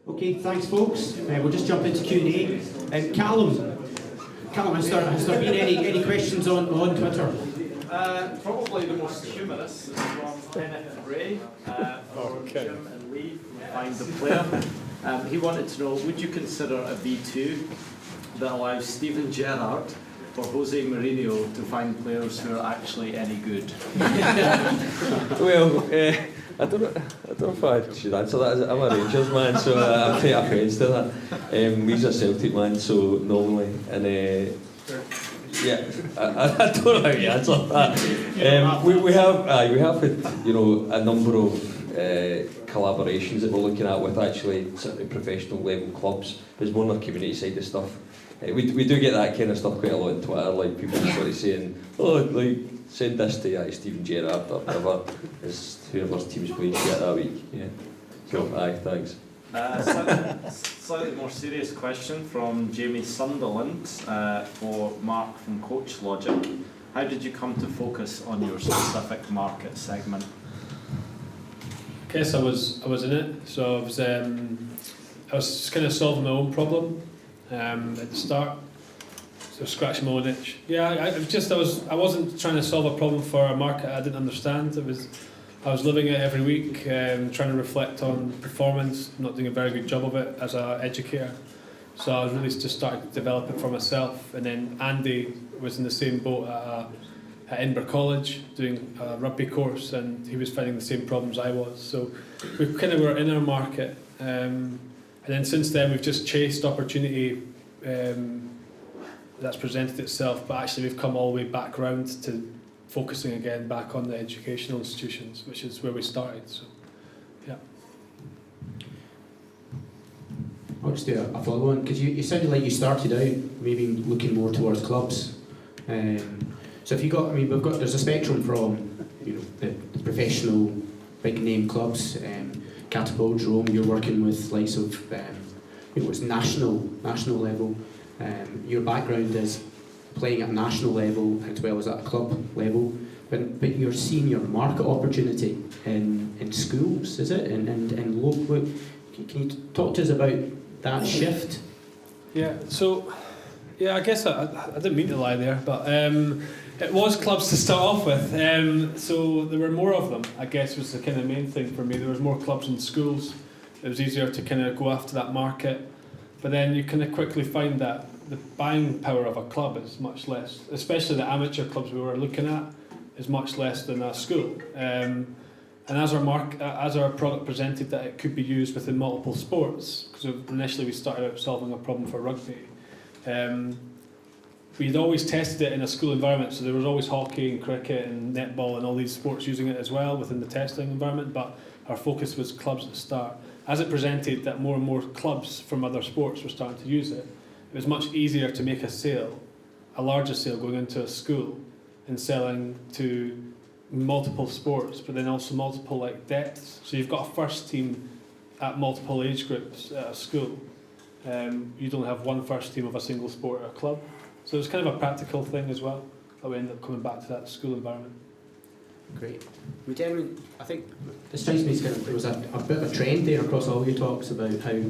Okay, thanks folks. We'll just jump into Q&A. Callum, has there been any questions on Twitter? Probably the most humorous is from Kenneth Ray for Jim and Lee from Find the Player. He wanted to know, would you consider a V2 that allows Steven Gerrard or Jose Mourinho to find players who are actually any good? Well, I don't know if I should answer that. I'm a Rangers man, so I'm quite offensive to that. He's a Celtic man, so normally, and yeah, I don't know how to answer that. We have had, a number of collaborations that we're looking at with actually certainly professional level clubs. There's more on the community side of stuff. We do get that kind of stuff quite a lot on Twitter, like people sort of saying, send this to Steven Gerrard or whatever, is whoever's team's playing shit that week. Yeah. So, thanks. Slightly more serious question from Jamie Sunderland for Mark from Coach Logic. How did you come to focus on your specific market segment? I guess I was in it, so I was kind of solving my own problem at the start. So scratching my own itch. Yeah, I wasn't trying to solve a problem for a market I didn't understand. I was living it every week, trying to reflect on performance, not doing a very good job of it as an educator. So I was really just starting to develop it for myself. And then Andy was in the same boat at Edinburgh College doing a rugby course, and he was finding the same problems I was. So we kind of were in our market. And then since then we've just chased opportunity that's presented itself, but actually we've come all the way back round to focusing again back on the educational institutions, which is where we started. So, yeah. I'll just do a follow-on, because you sounded like you started out maybe looking more towards clubs. So if you got, there's a spectrum from the professional big name clubs, Catapult, Rome. You're working with likes of it's national level. Your background is playing at national level as well as at a club level, but you're seeing your market opportunity in schools, is it? And local. Can you talk to us about that shift? Yeah. So, I guess I didn't mean to lie there, but it was clubs to start off with. So there were more of them, I guess, was the kind of main thing for me. There was more clubs in schools. It was easier to kind of go after that market. But then you kind of quickly find that the buying power of a club is much less, especially the amateur clubs we were looking at, is much less than a school. And as our product presented that it could be used within multiple sports, because initially we started out solving a problem for rugby. We'd always tested it in a school environment, so there was always hockey and cricket and netball and all these sports using it as well within the testing environment, but our focus was clubs at the start. As it presented that more and more clubs from other sports were starting to use it, it was much easier to make a sale, a larger sale going into a school and selling to multiple sports, but then also multiple depths. So you've got a first team at multiple age groups at a school. You don't have one first team of a single sport or a club. So it's kind of a practical thing as well, that we end up coming back to that school environment. Great. I think this strikes me as there was a bit of a trend there across all your talks about how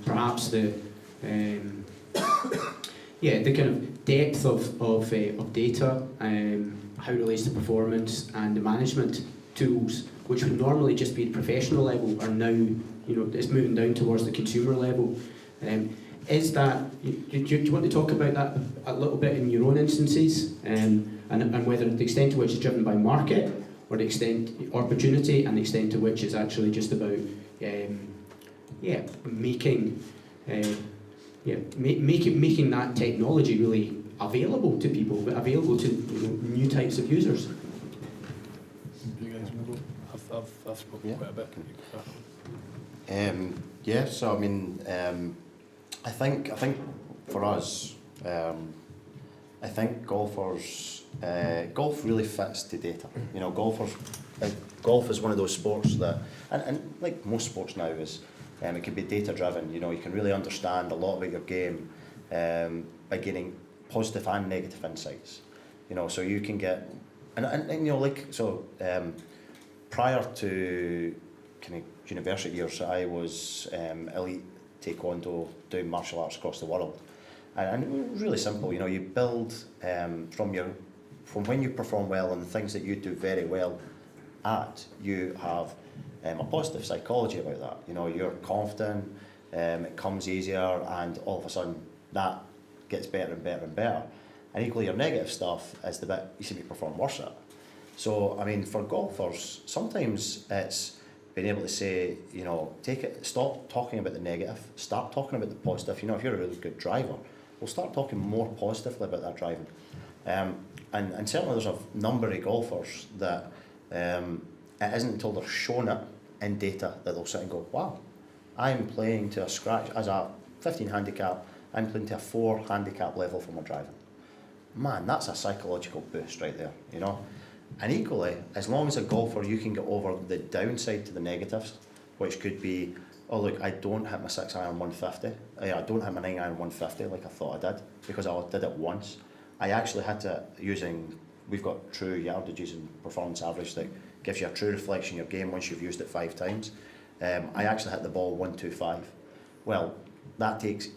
perhaps the kind of depth of data, how it relates to performance, and the management tools, which would normally just be at professional level, are now it's moving down towards the consumer level. Is that do you want to talk about that a little bit in your own instances, and whether the extent to which is driven by market, or the extent opportunity, and the extent to which is actually just about making that technology really available to people, but available to new types of users. You guys want to go? I've spoken quite a bit. So I think for us, I think golfers, golf really fits to data. Golf is one of those sports that, and like most sports now, is it can be data driven. You can really understand a lot about your game by gaining positive and negative insights. So you can get, prior to kind of university years, I was elite taekwondo, doing martial arts across the world. And it was really simple, you know, you build from when you perform well and the things that you do very well at, you have a positive psychology about that. You know, you're confident, it comes easier, and all of a sudden that gets better and better and better. And equally, your negative stuff is the bit you seem to perform worse at. So, I mean, for golfers, sometimes it's being able to say, you know, stop talking about the negative, start talking about the positive. You know, if you're a really good driver, we'll start talking more positively about that driving. And certainly there's a number of golfers that it isn't until they're shown it in data that they'll sit and go, wow, I'm playing to a scratch, as a 15 handicap, I'm playing to a 4 handicap level for my driving. Man, that's a psychological boost right there, you know. And equally, as long as a golfer, you can get over the downside to the negatives, which could be, oh look, I don't hit my 6 iron 150, I don't hit my 9 iron 150 like I thought I did, because I did it once. I actually had to, we've got true yardages and performance average that gives you a true reflection of your game once you've used it 5 times. I actually hit the ball 125. Well, that takes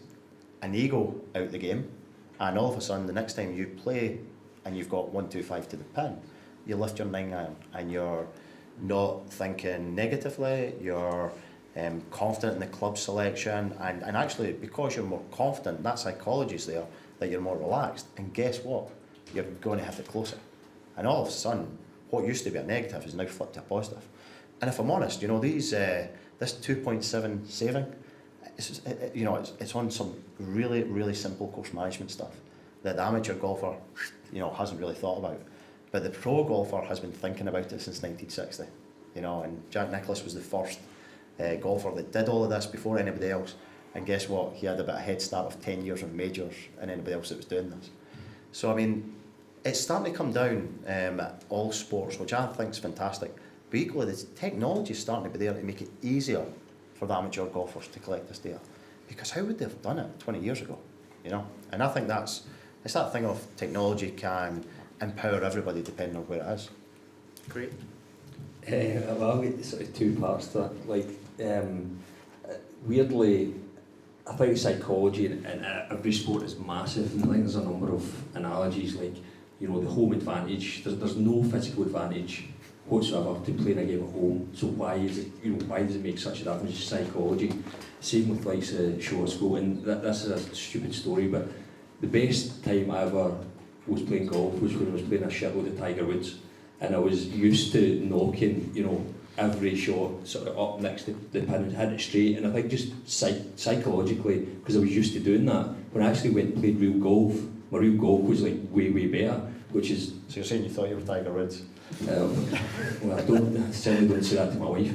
an ego out the game, and all of a sudden the next time you play and you've got 125 to the pin, you lift your 9 iron and you're not thinking negatively, you're confident in the club selection, and actually because you're more confident, that psychology is there, that you're more relaxed, and guess what? You're going to hit it closer. And all of a sudden, what used to be a negative is now flipped to a positive. And if I'm honest, you know, this 2.7 saving, it's on some really, really simple course management stuff that the amateur golfer, you know, hasn't really thought about. But the pro golfer has been thinking about it since 1960, you know, and Jack Nicklaus was the first golfer that did all of this before anybody else. And guess what? He had a bit of a head start of 10 years of majors and anybody else that was doing this. So, I mean, it's starting to come down at all sports, which I think is fantastic. But equally, the technology is starting to be there to make it easier for the amateur golfers to collect this data. Because how would they have done it 20 years ago? You know? And I think it's that thing of technology can empower everybody depending on where it is. Great. Well, I've got sort of 2 parts to that. Like, weirdly, I think psychology in every sport is massive, and I think there's a number of analogies, like, you know, the home advantage. There's no physical advantage whatsoever to playing a game at home. So why does it make such a difference? It's psychology. Same with like short school, and this is a stupid story, but the best time I ever was playing golf was when I was playing a shitload of Tiger Woods, and I was used to knocking, you know, every shot sort of up next to the pin and hit it straight. And I think just psychologically, because I was used to doing that, when I actually went and played real golf, my real golf was like way, way better, which is... So you're saying you thought you were Tiger Woods? Well, I certainly don't say that to my wife.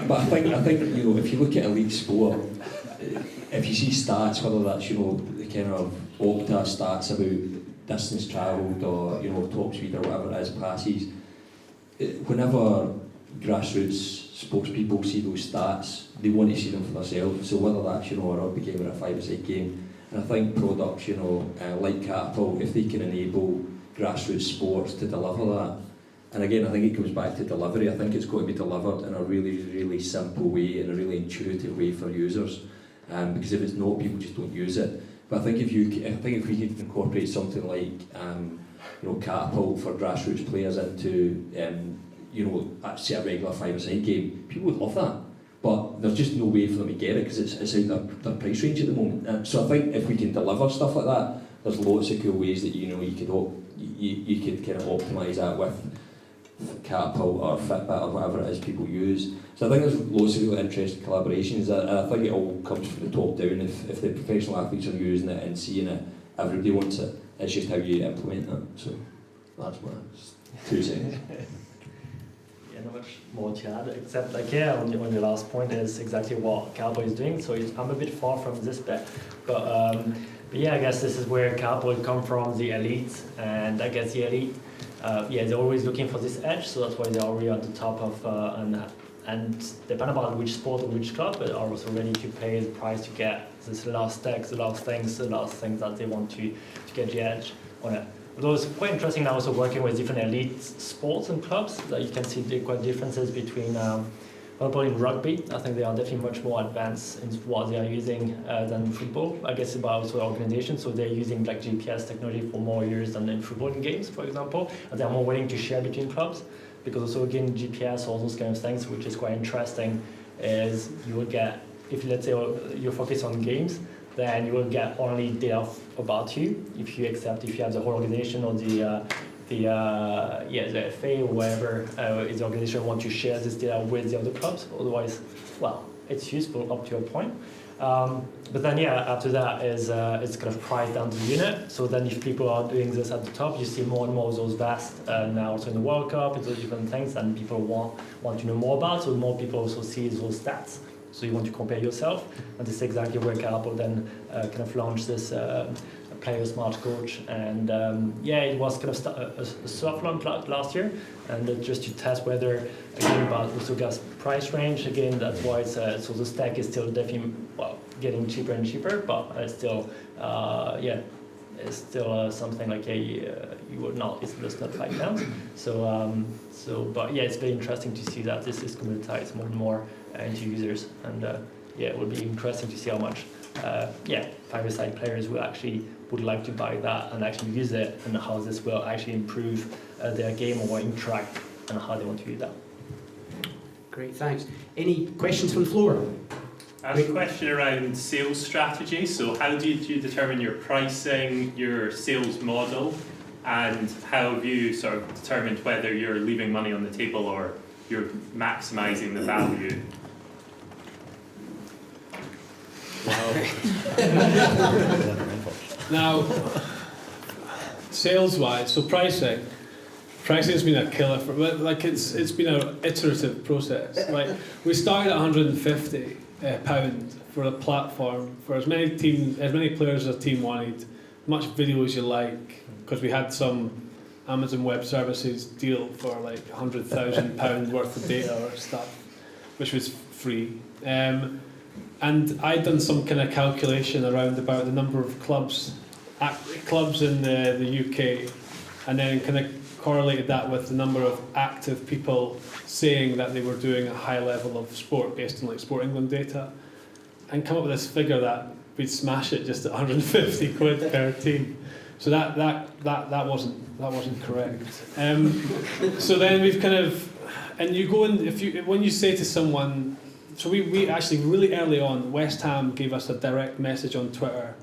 But I think, you know, if you look at elite sport, if you see stats, whether that's, you know, the kind of Opta stats about distance travelled or, you know, top speed or whatever it is, passes, whenever grassroots sports people see those stats, they want to see them for themselves. So whether that's, you know, a rugby game or a 5-a-side game, and I think products, you know, like Catapult, if they can enable grassroots sports to deliver that, and again, I think it comes back to delivery. I think it's got to be delivered in a really, really simple way, in a really intuitive way for users, because if it's not, people just don't use it. But I think if we could incorporate something like, you know, Catapult for grassroots players into, you know, say a regular 5-a-side game, people would love that. But there's just no way for them to get it because it's out their price range at the moment. So I think if we can deliver stuff like that, there's lots of cool ways that, you know, you could kind of optimise that with Catapult or Fitbit or whatever it is people use. So I think there's lots of really interesting collaborations, and I think it all comes from the top down. If the professional athletes are using it and seeing it, everybody wants it. It's just how you implement it. So that's my 2 cents. Yeah, not much more to add, except like, yeah, on your last point is exactly what Cowboy is doing. So I'm a bit far from this bit, but yeah, I guess this is where Cowboy come from, the elite, and I guess the elite, yeah, they're always looking for this edge, so that's why they're already at the top of and depending on which sport or which club, they are also ready to pay the price to get this last text, the last things that they want to get the edge on it. Although it's quite interesting now also working with different elite sports and clubs, that you can see the quite differences between, for example, in rugby, I think they are definitely much more advanced in what they are using than football. I guess about also organizations, so they're using like GPS technology for more years than in football games, for example, and they're more willing to share between clubs, because also again GPS, all those kind of things, which is quite interesting, is you will get, if let's say you focus on games, then you will get only data about you if you have the whole organization or the FA or whatever is the organization want to share this data with the other clubs. Otherwise, well, it's useful up to a point. But then after that is it's kind of priced down to the unit. So then if people are doing this at the top, you see more and more of those vast now also in the World Cup, it's those different things, and people want to know more about. So more people also see those stats. So you want to compare yourself, and this is exactly where Carpo then kind of launched this Player Smart Coach, and it was kind of a soft launch last year, and just to test whether, again, about also gas price range, again, that's why it's so the stack is still definitely getting cheaper and cheaper, but it's still it's still something like you would not, it's just not £5. But it's very interesting to see that this is commoditized more and more into users, and it will be interesting to see how much five-a-side players would like to buy that and actually use it, and how this will actually improve their game or interact, and how they want to use that. Great, thanks. Any questions from the floor? I have a question around sales strategy. So how do you determine your pricing, your sales model, and how have you sort of determined whether you're leaving money on the table or you're maximising the value? Now, sales-wise, so pricing has been a killer for, like, it's been an iterative process. Like, we started at £150 for a platform for as many players as a team wanted, as much video as you like, because we had some Amazon Web Services deal for like £100,000 worth of data or stuff, which was free. And I'd done some kind of calculation around about the number of clubs in the UK, and then kind of correlated that with the number of active people saying that they were doing a high level of sport based on like Sport England data, and come up with this figure that we'd smash it just at 150 quid per team. So that wasn't correct. So then we've kind of, and you go in, when you say to someone, so we actually really early on, West Ham gave us a direct message on Twitter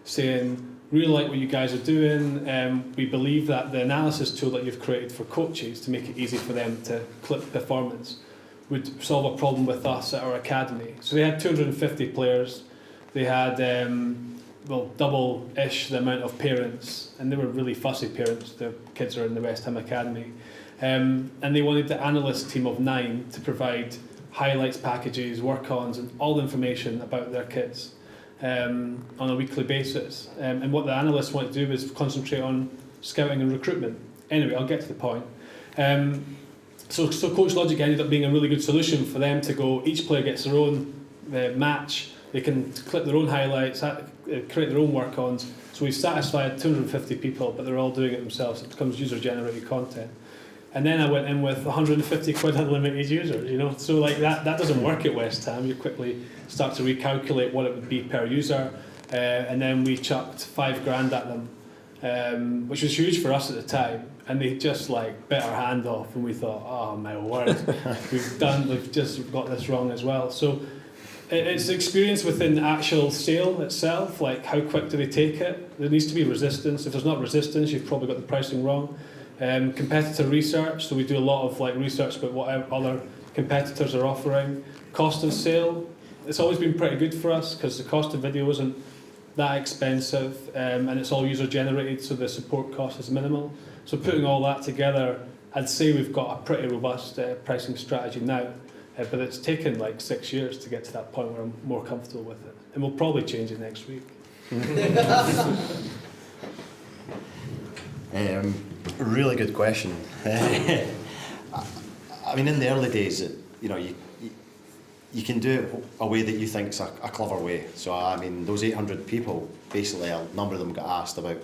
saying, really like what you guys are doing. We believe that the analysis tool that you've created for coaches to make it easy for them to clip performance would solve a problem with us at our academy. So they had 250 players. They had double-ish the amount of parents, and they were really fussy parents. Their kids are in the West Ham academy, and they wanted the analyst team of 9 to provide highlights packages, work-ons, and all the information about their kids on a weekly basis. And what the analysts wanted to do was concentrate on scouting and recruitment. Anyway, I'll get to the point. So Coach Logic ended up being a really good solution for them to go, each player gets their own match, they can clip their own highlights, create their own work-ons. So we've satisfied 250 people, but they're all doing it themselves. It becomes user-generated content. And then I went in with 150 quid unlimited users, So like that doesn't work at West Ham. You quickly start to recalculate what it would be per user. And then we chucked $5,000 at them, which was huge for us at the time. And they just like bit our hand off, and we thought, oh my word, we've just got this wrong as well. So it's experience within the actual sale itself, like how quick do they take it? There needs to be resistance. If there's not resistance, you've probably got the pricing wrong. Competitor research, so we do a lot of like research about what other competitors are offering. Cost of sale, it's always been pretty good for us because the cost of video isn't that expensive, and it's all user generated, so the support cost is minimal. So putting all that together, I'd say we've got a pretty robust pricing strategy now, but it's taken like 6 years to get to that point where I'm more comfortable with it, and we'll probably change it next week. Really good question. I mean, in the early days, you can do it a way that you think's a clever way. So I mean, those 800 people, basically a number of them got asked about,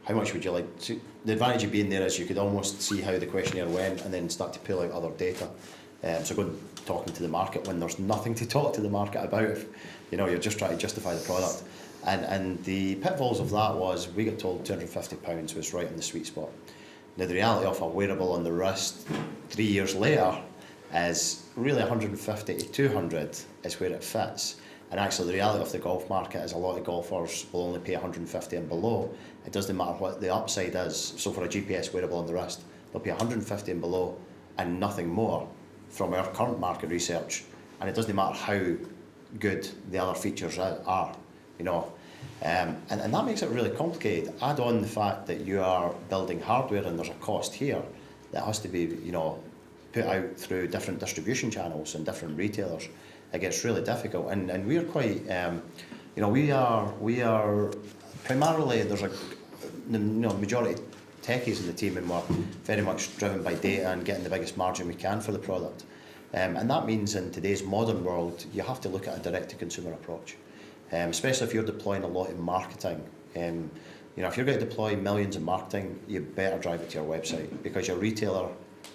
how much would you like to, the advantage of being there is you could almost see how the questionnaire went and then start to pull out other data. So go and talking to the market when there's nothing to talk to the market about, if you're just trying to justify the product. And the pitfalls of that was we got told £250 was right in the sweet spot. Now the reality of a wearable on the wrist 3 years later is really 150 to 200 is where it fits. And actually the reality of the golf market is a lot of golfers will only pay 150 and below. It doesn't matter what the upside is. So for a GPS wearable on the wrist, they'll pay 150 and below and nothing more from our current market research. And it doesn't matter how good the other features are, and that makes it really complicated. Add on the fact that you are building hardware and there's a cost here that has to be, put out through different distribution channels and different retailers. It gets really difficult, and we're quite, we are primarily, there's a majority techies in the team, and we're very much driven by data and getting the biggest margin we can for the product. And that means in today's modern world, you have to look at a direct-to-consumer approach, especially if you're deploying a lot in marketing. If you're going to deploy millions in marketing, you better drive it to your website, because your retailer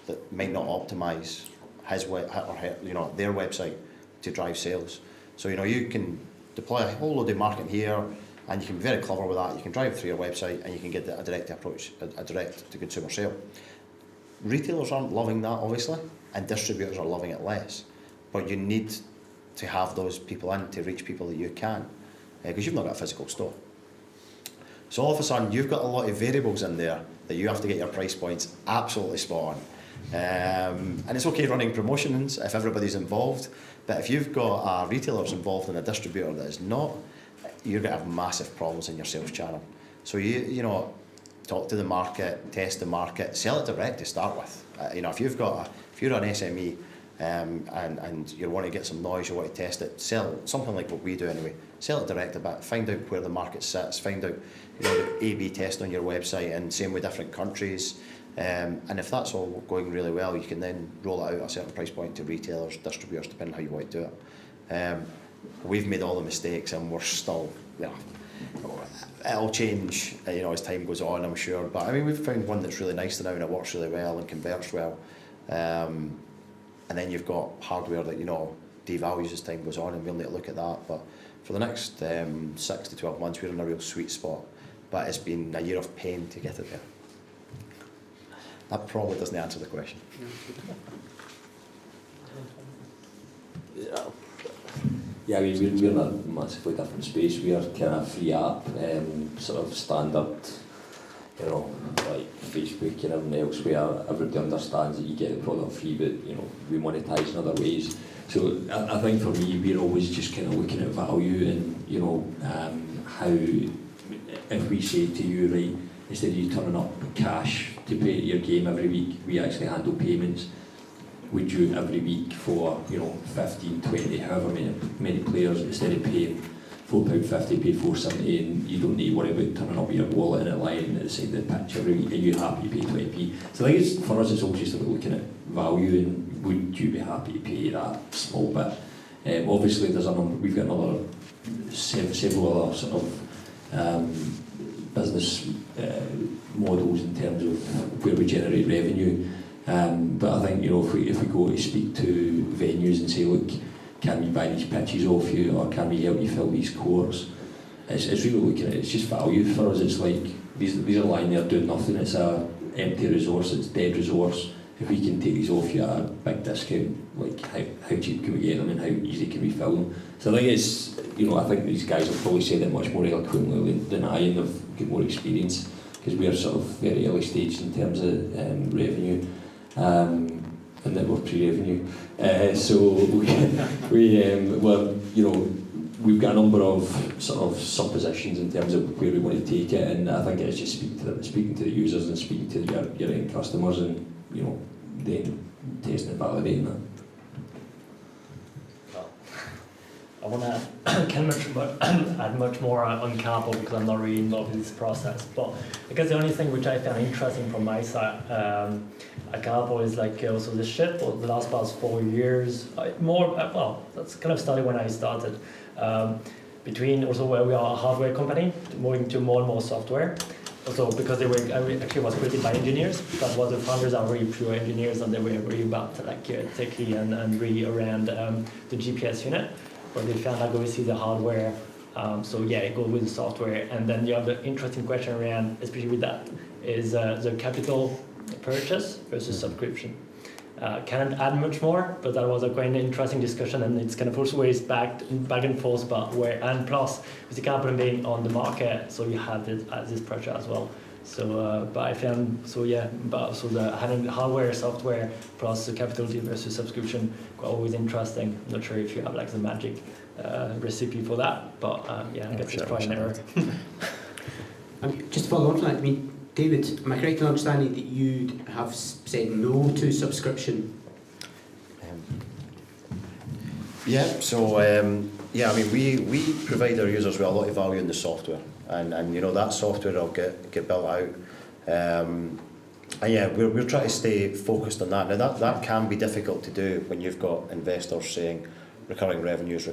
that might not optimise their website to drive sales. So you can deploy a whole load of marketing here, and you can be very clever with that. You can drive it through your website, and you can get a direct approach, a direct to consumer sale. Retailers aren't loving that, obviously, and distributors are loving it less. But you need to have those people in to reach people that you can, because you've not got a physical store. So all of a sudden, you've got a lot of variables in there that you have to get your price points absolutely spot on. And it's okay running promotions if everybody's involved, but if you've got a retailer involved and a distributor that is not, you're going to have massive problems in your sales channel. So you talk to the market, test the market, sell it direct to start with. If you're an SME and you want to get some noise, you want to test it, sell something like what we do anyway. Sell it direct a bit, find out where the market sits, find out the A/B test on your website, and same with different countries. And if that's all going really well, you can then roll it out at a certain price point to retailers, distributors, depending on how you want to do it. We've made all the mistakes, and we're still, it'll change, as time goes on, I'm sure. But we've found one that's really nice now, and it works really well and converts well. And then you've got hardware that devalues as time goes on, and we'll need to look at that. But for the next 6 to 12 months, we're in a real sweet spot. But it's been a year of pain to get it there. That probably doesn't answer the question. Yeah, we're in a massively different space. We are kind of free app, sort of standard, like Facebook and everything else, where everybody understands that you get the product free, but we monetize in other ways. So I think for me, we're always just kind of looking at value, and how, if we say to you, right, instead of you turning up cash to pay your game every week, we actually handle payments. Would you every week for 15, 20, however many players, instead of paying £4.50, pay £4.70, and you don't need to worry about turning up with your wallet in a line at the side of the pitch every week? Are you happy to pay 20p? So I think for us it's always just about looking at value, and would you be happy to pay that small bit? Obviously we've got another several other sort of business models in terms of where we generate revenue. But I think if we go to speak to venues and say, look, can we buy these pitches off you, or can we help you fill these courts? It's really looking at it. It's just value for us. It's like these are lying there doing nothing. It's a empty resource. It's dead resource. If we can take these off you at a big discount, like how cheap can we get them and how easy can we fill them? So I think it's I think these guys have probably said it much more eloquently than I, and they've got more experience, because we're sort of very early stage in terms of revenue. And then we're pre-revenue. So we've got a number of sort of suppositions in terms of where we want to take it, and I think it's just speaking to the users and speaking to your end customers, and then testing and validating that. I want to add much more on Campo, because I'm not really involved in this process. But I guess the only thing which I found interesting from my side at Campo is also the shift over the last past 4 years. That's kind of started when I started. Between also where we are a hardware company, moving to more and more software. also because they were actually was created by engineers. That was the founders are really pure engineers, and they were really about like techie and really around the GPS unit. But they found like obviously the hardware. So yeah, it goes with the software. And then the other interesting question around, especially with that, is the capital purchase versus subscription. Can't add much more, but that was a quite an interesting discussion, and it's kind of also ways back and forth about where, and plus with the capital being on the market, so you have this pressure as well. So, but I found the having hardware, software plus the capital deal versus subscription quite always interesting. I'm not sure if you have like the magic recipe for that, but yeah, I guess it's try and error. Just to follow on from that, I mean, David, am I correct in understanding that you have said no to subscription? I mean, we provide our users with a lot of value in the software, and you know that software will get built out. And yeah, we're trying to stay focused on that. Now that can be difficult to do when you've got investors saying recurring revenues.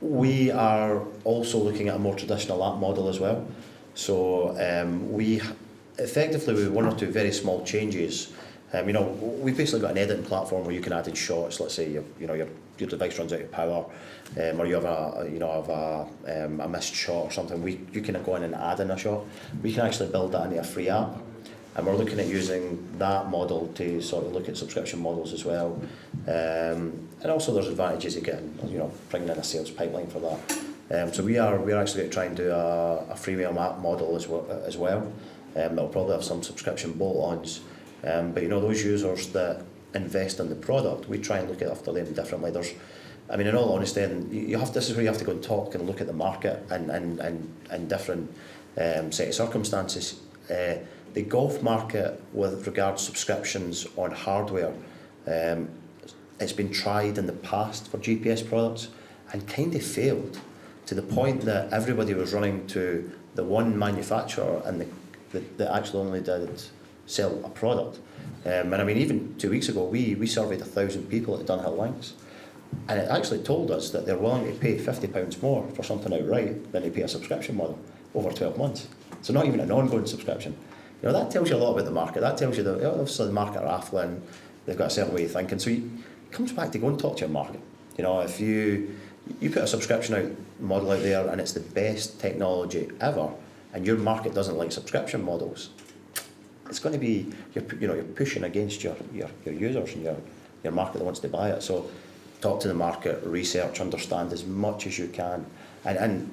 We are also looking at a more traditional app model as well. So we effectively, with one or two very small changes, we've basically got an editing platform where you can add in shots. Let's say your device runs out of power, or you have a missed shot or something. You can go in and add in a shot. We can actually build that into a free app. And we're looking at using that model to sort of look at subscription models as well. And also there's advantages again, bringing in a sales pipeline for that. So we're actually going to try and do a freemium app model as well. That'll probably have some subscription bolt-ons. But those users that invest in the product, we try and look after them differently. In all honesty, and this is where you have to go and talk and look at the market and different set of circumstances. The golf market with regards to subscriptions on hardware, it's been tried in the past for GPS products and kind of failed to the point that everybody was running to the one manufacturer and that actually only did sell a product. Even 2 weeks ago, we surveyed 1,000 people at Dunhill Links, and it actually told us that they're willing to pay £50 more for something outright than to pay a subscription model over 12 months. So not even an ongoing subscription. That tells you a lot about the market. That tells you that obviously the market are affluent, they've got a certain way of thinking. So it comes back to go and talk to your market. If you put a subscription model out there and it's the best technology ever, and your market doesn't like subscription models, it's going to be you're pushing against your users and your market that wants to buy it. So talk to the market, research, understand as much as you can, and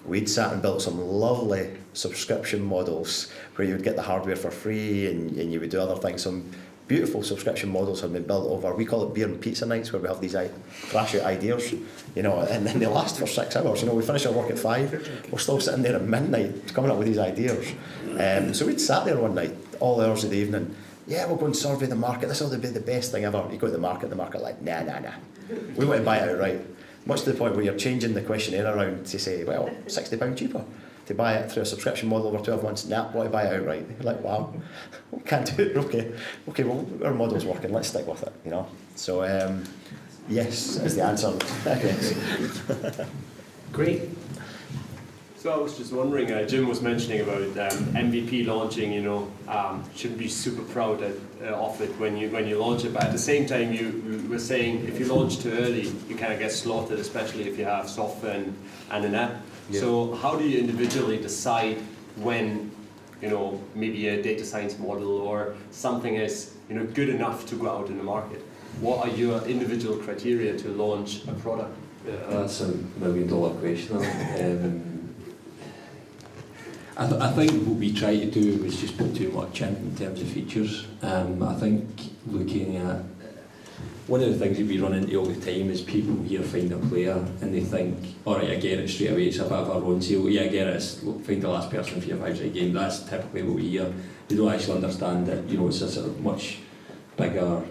we'd sat and built some lovely subscription models where you would get the hardware for free and you would do other things. Some beautiful subscription models have been built over, we call it beer and pizza nights, where we have these flash out ideas, and then they last for 6 hours. We finish our work at 5, we're still sitting there at midnight coming up with these ideas. So we'd sat there one night, all hours of the evening, we'll go and survey the market, this will be the best thing ever. You go to the market like, nah, we want to buy it outright. Much to the point where you're changing the questionnaire around to say, well, £60 cheaper to buy it through a subscription model over 12 months. Nah, want to buy it outright. You're like, wow, can't do it. Okay, well, our model's working. Let's stick with it. So, yes, is the answer. Great. So I was just wondering, Jim was mentioning about MVP launching. Should be super proud of it when you launch it. But at the same time, you were saying if you launch too early, you kind of get slaughtered, especially if you have software and an app. Yeah. So how do you individually decide when, maybe a data science model or something is good enough to go out in the market? What are your individual criteria to launch a product? That's a $1 million question. I think what we try to do is just put too much in terms of features. I think looking at one of the things that we run into all the time is people here find a player and they think, alright, I get it straight away, it's a bit of a run sale, yeah I get it, it's find the last person for your 5-side game. That's typically what we hear. They don't actually understand that it's a sort of much bigger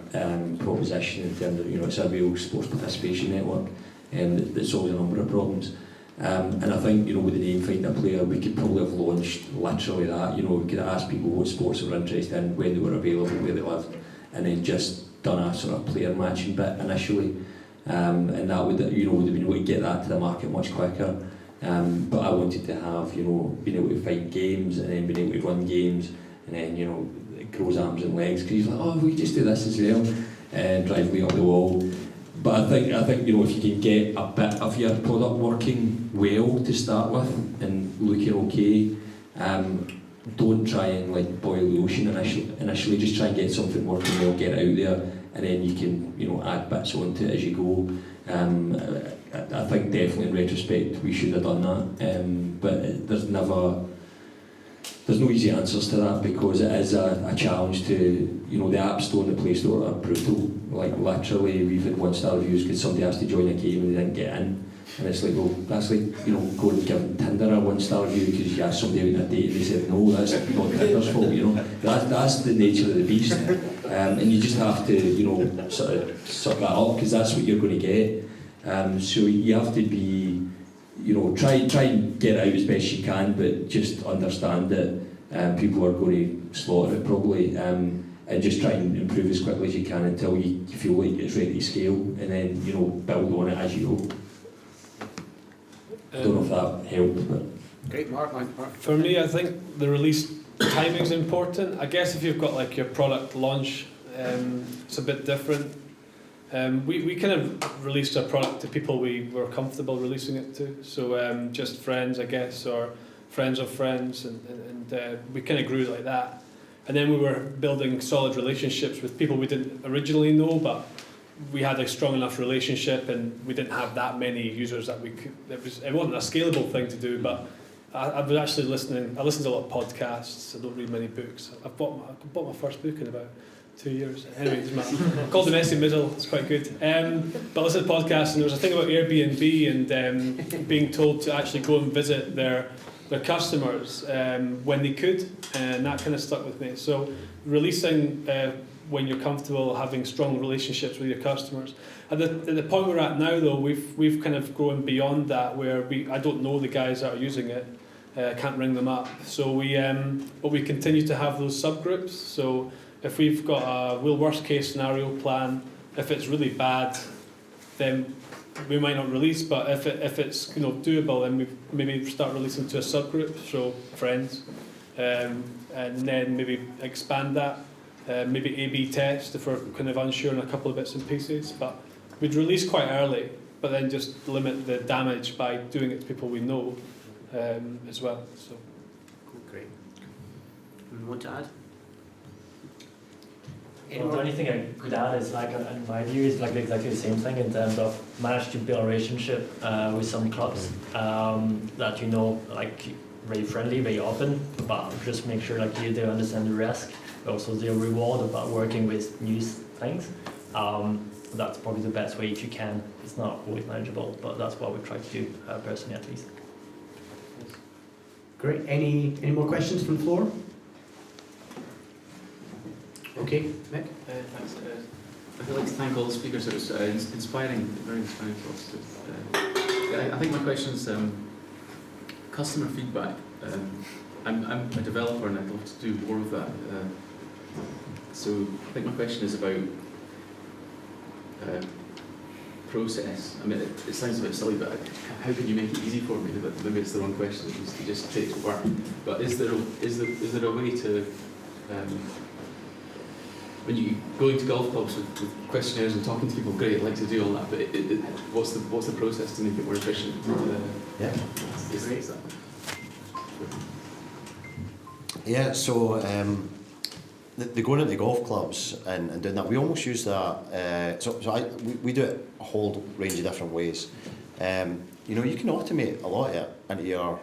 proposition in terms of it's a real sports participation network that solves a number of problems. And I think, with the name Find a Player, we could probably have launched literally that. We could have asked people what sports they were interested in, when they were available, where they lived, and then just done a sort of player matching bit initially. And that would, we'd have been able to get that to the market much quicker. But I wanted to have, being able to find games and then being able to run games, and then, it grows arms and legs, because he's like, oh, we just do this as well, and drive me up the wall. But I think if you can get a bit of your product working well to start with and looking okay, don't try and like boil the ocean initially. Just try and get something working well, get it out there, and then you can add bits onto it as you go. I think definitely in retrospect we should have done that, but there's no easy answers to that, because it is a challenge to, the App Store and the Play Store are brutal. Like literally we've had 1-star reviews because somebody has to join a game and they didn't get in, and it's like, well, that's like going and giving Tinder a 1-star review because you asked somebody out on a date and they said no, that's not Tinder's fault. That's the nature of the beast, and you just have to sort of suck that up, because that's what you're going to get. So you have to be, try and get it out as best you can, but just understand that people are going to slaughter it probably, and just try and improve as quickly as you can until you feel like it's ready to scale, and then build on it as you go. I don't know if that helped, but Great, Mark. For me, I think the release timing is important. I guess if you've got like your product launch, it's a bit different. We kind of released our product to people we were comfortable releasing it to, so just friends, I guess, or friends of friends, and we kind of grew like that. And then we were building solid relationships with people we didn't originally know, but we had a strong enough relationship, and we didn't have that many users that we could. It wasn't a scalable thing to do, but I was actually listening. I listen to a lot of podcasts. I don't read many books. I bought my first book in about 2 years. Anyway, it's called The Messy Middle. It's quite good. But I listened to podcasts, and there was a thing about Airbnb and being told to actually go and visit their customers when they could, and that kind of stuck with me. So releasing when you're comfortable, having strong relationships with your customers. At the point we're at now, though, we've kind of grown beyond that, where I don't know the guys that are using it. I can't ring them up. So we continue to have those subgroups. So if we've got a worst case scenario plan, if it's really bad, then we might not release. But if it's doable, then we maybe start releasing to a subgroup, so friends, and then maybe expand that. Maybe A/B test if we're kind of unsure on a couple of bits and pieces. But we'd release quite early, but then just limit the damage by doing it to people we know as well. So. Cool, great. What to add? Well, the only thing I could add is, like, in my view, is like exactly the same thing in terms of manage to build a relationship with some clubs that like very friendly, very open, but just make sure like they understand the risk, but also the reward about working with new things. That's probably the best way if you can. It's not always manageable, but that's what we try to do personally, at least. Great. Any more questions from the floor? Okay, Mick? Thanks. I'd like to thank all the speakers. It was inspiring, very inspiring for us. I think my question is customer feedback. I'm a developer and I'd love to do more of that. So I think my question is about process. I mean, it sounds a bit silly, but how can you make it easy for me? Maybe it's the wrong question. You just take it to work. But is there a way to when you go into golf clubs with questionnaires and talking to people, great, I'd like to do all that, but what's the process to make it more efficient? Yeah, so the going into golf clubs and doing that, we almost use that. We do it a whole range of different ways. You can automate a lot of it into your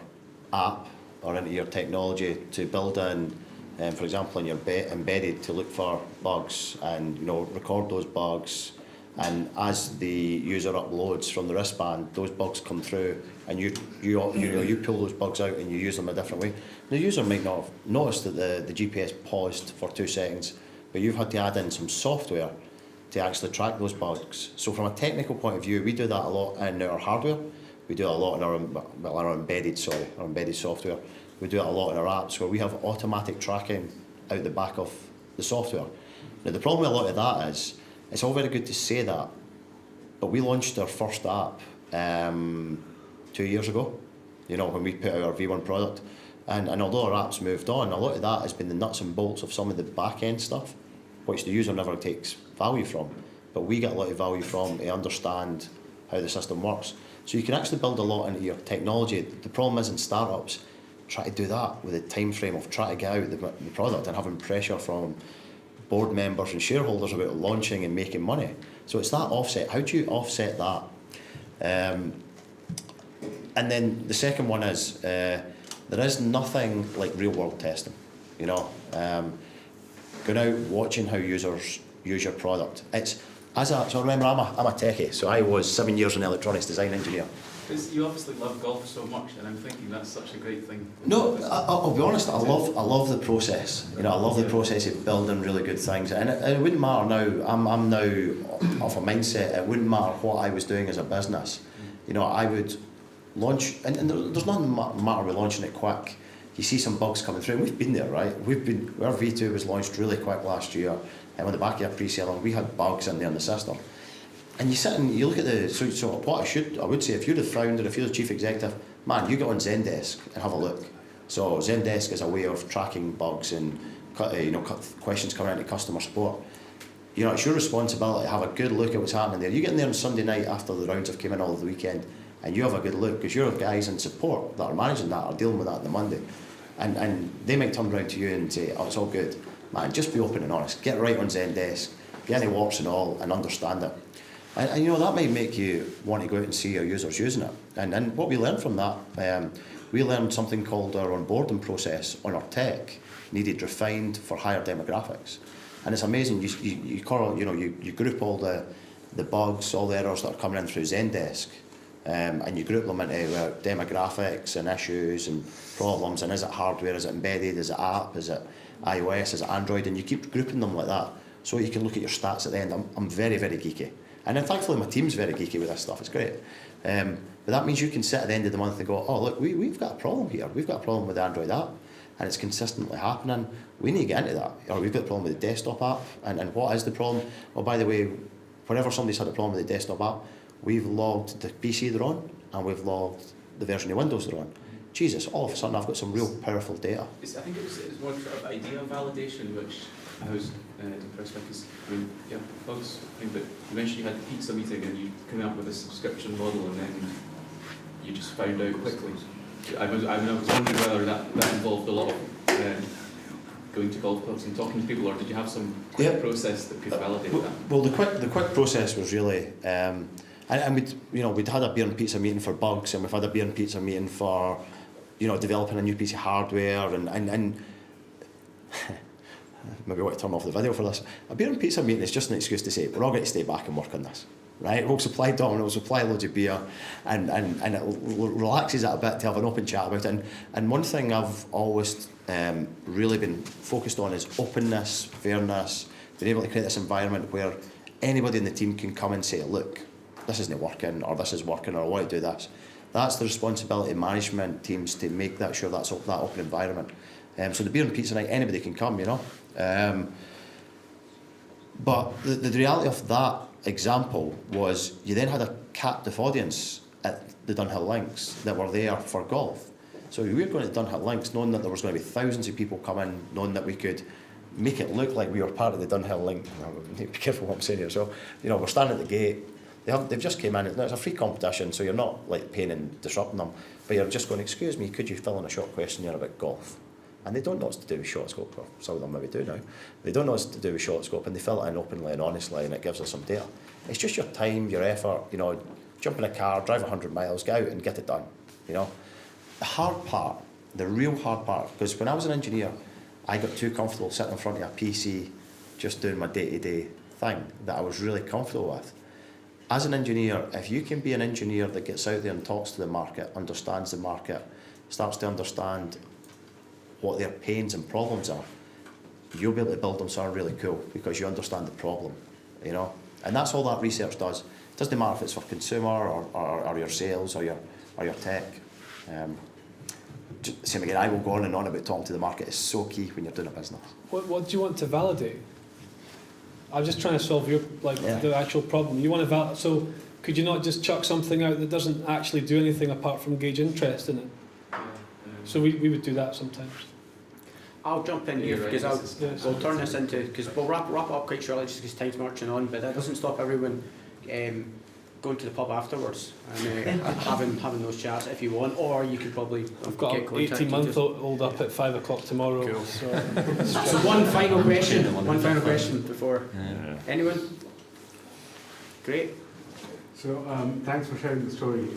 app or into your technology to build in. For example, in your embedded to look for bugs and record those bugs, and as the user uploads from the wristband, those bugs come through, and you pull those bugs out and you use them a different way. The user might not have noticed that the GPS paused for 2 seconds, but you've had to add in some software to actually track those bugs. So from a technical point of view, we do that a lot in our hardware. We do it a lot in our embedded software. We do it a lot in our apps where we have automatic tracking out the back of the software. Now the problem with a lot of that is, it's all very good to say that, but we launched our first app 2 years ago, you know, when we put out our V1 product. And although our app's moved on, a lot of that has been the nuts and bolts of some of the back-end stuff, which the user never takes value from. But we get a lot of value from to understand how the system works. So you can actually build a lot into your technology. The problem is in startups, try to do that with a time frame of trying to get out the product and having pressure from board members and shareholders about launching and making money. So it's that offset. How do you offset that? And then the second one is there is nothing like real world testing. You know, going out watching how users use your product. So remember, I'm a techie. So I was 7 years an electronics design engineer. Because you obviously love golf so much, and I'm thinking that's such a great thing. No, I'll be honest. I love the process. You know, I love the process of building really good things, and it wouldn't matter now. I'm now of a mindset. It wouldn't matter what I was doing as a business. You know, I would launch, and there's nothing matter with launching it quick. You see some bugs coming through, and we've been there, right? Our V2 was launched really quick last year, and on the back of our pre-sale, we had bugs in there in the system. And you sit and you look at so what I would say, if you're the founder, if you're the chief executive, man, you get on Zendesk and have a look. So Zendesk is a way of tracking bugs and questions coming into customer support. You know, it's your responsibility to have a good look at what's happening there. You get in there on Sunday night after the rounds have come in all of the weekend, and you have a good look, because your guys in support that are managing that are dealing with that on the Monday. And they might turn around to you and say, oh, it's all good. Man, just be open and honest. Get right on Zendesk, get any warts and all, and understand it. And you know, that might make you want to go out and see your users using it. And what we learned from that, we learned something called our onboarding process on our tech needed refined for higher demographics. And it's amazing, you group all the bugs, all the errors that are coming in through Zendesk, and you group them into demographics and issues and problems, and is it hardware, is it embedded, is it app, is it iOS, is it Android, and you keep grouping them like that so you can look at your stats at the end. I'm very, very geeky. And then thankfully my team's very geeky with this stuff, it's great. But that means you can sit at the end of the month and go, oh look, we've got a problem here. We've got a problem with the Android app, and it's consistently happening. We need to get into that. Or we've got a problem with the desktop app, and what is the problem? Well, by the way, whenever somebody's had a problem with the desktop app, we've logged the PC they're on, and we've logged the version of Windows they're on. Jesus, all of a sudden I've got some real powerful data. I think it was one sort of idea validation which I was impressed by, because bugs. I think that you mentioned you had a pizza meeting and you came up with a subscription model, and then you just found out quickly. I was wondering whether that involved a lot of going to golf clubs and talking to people, or did you have some quick process that could validate that? Well, the quick process was really, and we'd had a beer and pizza meeting for bugs, and we've had a beer and pizza meeting for, developing a new piece of hardware, and maybe I want to turn off the video for this. A beer and pizza meeting is just an excuse to say, we're all going to stay back and work on this, right? We'll supply Domino's, we'll supply loads of beer, and it relaxes it a bit to have an open chat about it. And one thing I've always really been focused on is openness, fairness, being able to create this environment where anybody in the team can come and say, look, this isn't working, or this is working, or I want to do this. That's the responsibility of management teams, to make that sure that's that open environment. So the beer and pizza night, anybody can come, but the reality of that example was you then had a captive audience at the Dunhill Links that were there for golf. So we were going to Dunhill Links knowing that there was going to be thousands of people coming, knowing that we could make it look like we were part of the Dunhill Link. I need to be careful what I'm saying here. So, we're standing at the gate. They've just came in. It's a free competition, so you're not like paying and disrupting them, but you're just going, excuse me, could you fill in a short questionnaire about golf? And they don't know what's to do with short scope, or some of them maybe do now. They don't know what's to do with short scope, and they fill it in openly and honestly, and it gives us some data. It's just your time, your effort, jump in a car, drive 100 miles, get out and get it done, The hard part, the real hard part, because when I was an engineer, I got too comfortable sitting in front of a PC just doing my day-to-day thing that I was really comfortable with. As an engineer, if you can be an engineer that gets out there and talks to the market, understands the market, starts to understand what their pains and problems are, you'll be able to build them something really cool because you understand the problem, And that's all that research does. It doesn't matter if it's for consumer or your sales or your tech. Same again, I will go on and on about talking to the market. It's so key when you're doing a business. What do you want to validate? I'm just trying to solve the actual problem. You want to validate, so could you not just chuck something out that doesn't actually do anything apart from gauge interest in it? So we would do that sometimes. I'll jump in here because we'll turn this into, because we'll wrap it up quite shortly just because time's marching on, but that doesn't stop everyone going to the pub afterwards and having those chats if you want, or you could probably I've got an 18-month-old up at 5 o'clock tomorrow. Cool. So one final question before anyone. Great. So thanks for sharing the story.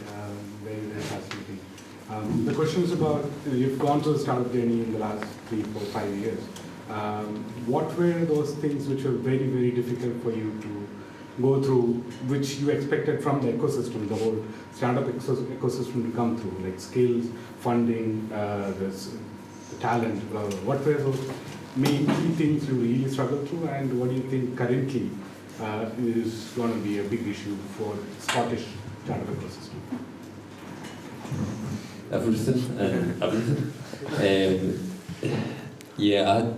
Very, very fascinating. The question is about, you've gone through the startup journey in the last 3, 4, 5 years. What were those things which were very, very difficult for you to go through, which you expected from the ecosystem, the whole startup ecosystem to come through, like skills, funding, the talent, blah, blah, blah. What were those main key things you really struggled through, and what do you think currently is going to be a big issue for Scottish startup ecosystem? Everything. Yeah,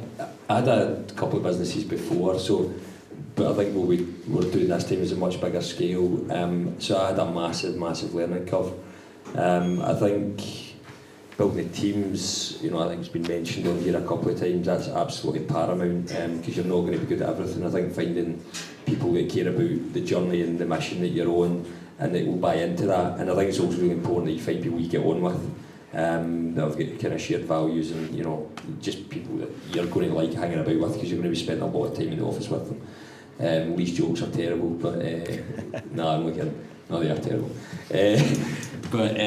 I had a couple of businesses before, but I think what we were doing this time is a much bigger scale. So I had a massive learning curve. I think building the teams, I think it's been mentioned on here a couple of times, that's absolutely paramount, because you're not going to be good at everything. I think finding people that care about the journey and the mission that you're on and that will buy into that, and I think it's also really important that you find people you get on with, that have got kind of shared values, and just people that you're going to like hanging about with, because you're going to be spending a lot of time in the office with them. Least jokes are terrible, but no, I'm not kidding. No, they are terrible. But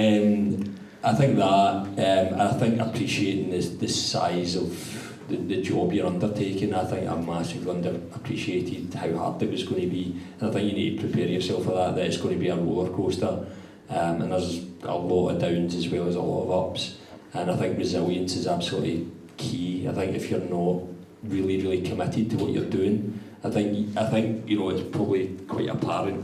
I think that, and I think appreciating the size of the job you're undertaking, I think I massively underappreciated how hard it was going to be, and I think you need to prepare yourself for that it's going to be a roller coaster, and there's a lot of downs as well as a lot of ups, and I think resilience is absolutely key. I think if you're not really committed to what you're doing, I think it's probably quite apparent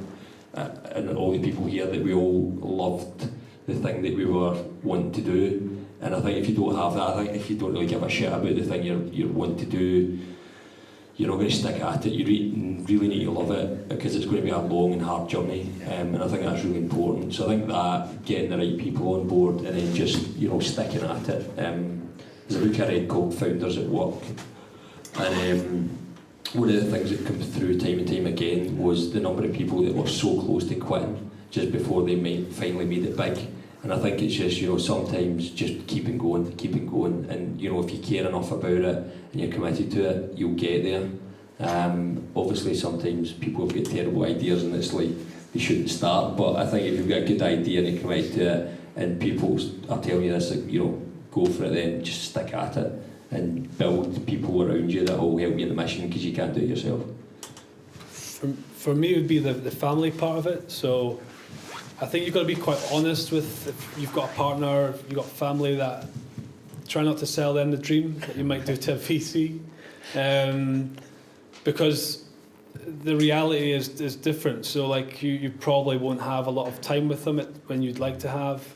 in all the people here that we all loved the thing that we were wanting to do. And I think if you don't have that, I think if you don't really give a shit about the thing you're wanting to do, you're not going to stick at it. You really need to love it, because it's going to be a long and hard journey, and I think that's really important. So I think that getting the right people on board and then just sticking at it. There's a book I read called Founders at Work, and one of the things that comes through time and time again was the number of people that were so close to quitting just before they finally made it big. And I think it's just, sometimes just keeping going, and if you care enough about it and you're committed to it, you'll get there. Obviously sometimes people have got terrible ideas and it's like they shouldn't start, but I think if you've got a good idea and you're committed to it and people are telling you this, go for it, then just stick at it and build people around you that will help you in the mission, because you can't do it yourself. For me, it would be the family part of it. So I think you've got to be quite honest with, if you've got a partner, you've got family, that try not to sell them the dream that you might do to a VC, because the reality is different. So like you probably won't have a lot of time with them when you'd like to have.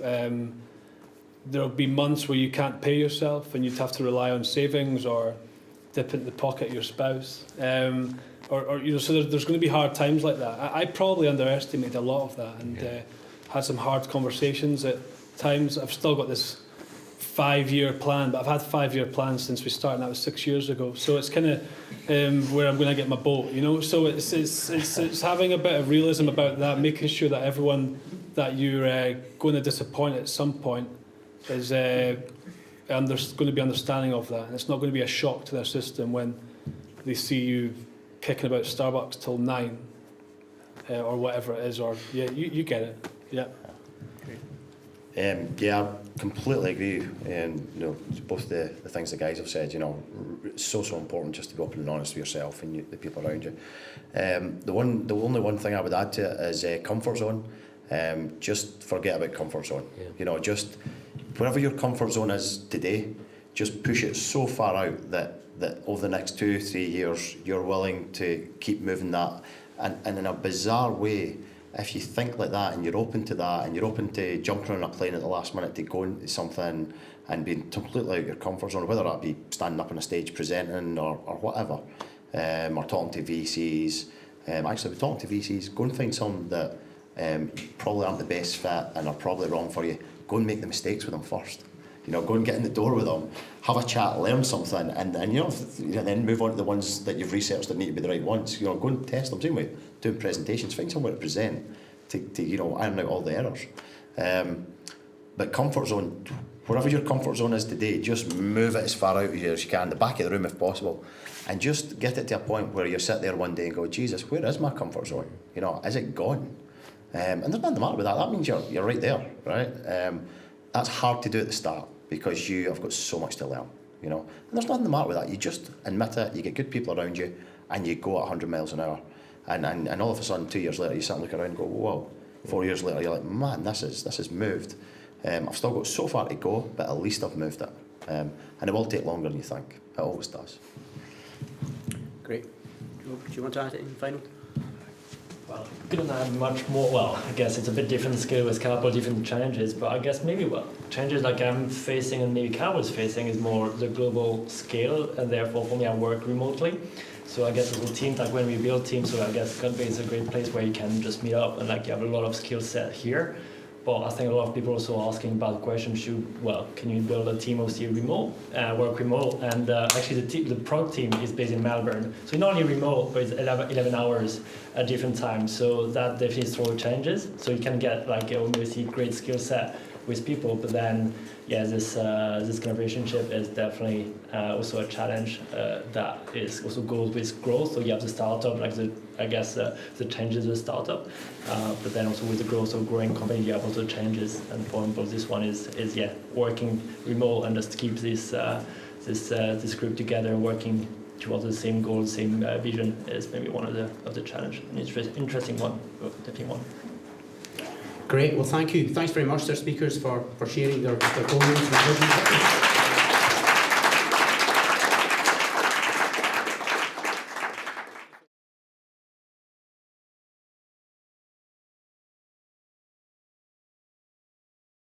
There'll be months where you can't pay yourself and you'd have to rely on savings or dip into the pocket of your spouse. So there's going to be hard times like that. I probably underestimated a lot of that, and had some hard conversations at times. I've still got this 5-year plan, but I've had 5-year plans since we started, and that was 6 years ago. So it's kind of where I'm going to get my boat, So it's having a bit of realism about that, making sure that everyone that you're going to disappoint at some point is going to be understanding of that, and it's not going to be a shock to their system when they see you kicking about Starbucks till 9 or whatever it is, or you get it. Yeah. I completely agree. Both the things the guys have said. It's so important just to be open and honest with yourself and the people around you. The only one thing I would add to it is comfort zone. Just forget about comfort zone. Just whatever your comfort zone is today, just push it so far out that over the next 2-3 years you're willing to keep moving that, and in a bizarre way, if you think like that and you're open to that and you're open to jumping on a plane at the last minute to go into something and being completely out of your comfort zone, whether that be standing up on a stage presenting or whatever, or talking to VCs. Actually, talking to VCs, go and find some that probably aren't the best fit and are probably wrong for you, go and make the mistakes with them first. Go and get in the door with them, have a chat, learn something, and then move on to the ones that you've researched that need to be the right ones. Go and test them. Same way, doing presentations, find somewhere to present to iron out all the errors. But comfort zone, wherever your comfort zone is today, just move it as far out here as you can, the back of the room if possible, and just get it to a point where you sit there one day and go, Jesus, where is my comfort zone? Is it gone? And there's nothing the matter with that. That means you're right there, right? That's hard to do at the start because you have got so much to learn, And there's nothing the matter with that. You just admit it, you get good people around you, and you go at 100 miles an hour. And all of a sudden, 2 years later, you sit and look around and go, whoa. 4 years later, you're like, man, this has moved. I've still got so far to go, but at least I've moved it. And it will take longer than you think. It always does. Great. Do you want to add anything final? Well, couldn't add much more. Well, I guess it's a bit different scale with Carpo, different challenges, but I guess maybe challenges like I'm facing and maybe Carpo's facing is more the global scale, and therefore for me I work remotely. So I guess as a team, like when we build teams, so I guess Gunbase is a great place where you can just meet up and you have a lot of skill set here. But I think a lot of people are also asking about the question, can you build a team of remote, work remote? And actually the product team is based in Melbourne. So not only remote, but it's 11 hours at different times. So that definitely throws challenges. So you can get obviously great skill set with people, but then this kind of relationship is definitely also a challenge that is also goes with growth. So you have the startup, the changes of the startup, but then also with the growth of growing company, you have also changes. And for example, this one is working remote and just keep this group together and working towards the same goal, same vision is maybe one of the challenge. An interesting one, definitely one. Great. Well, thank you. Thanks very much to our speakers for sharing their comments and vision.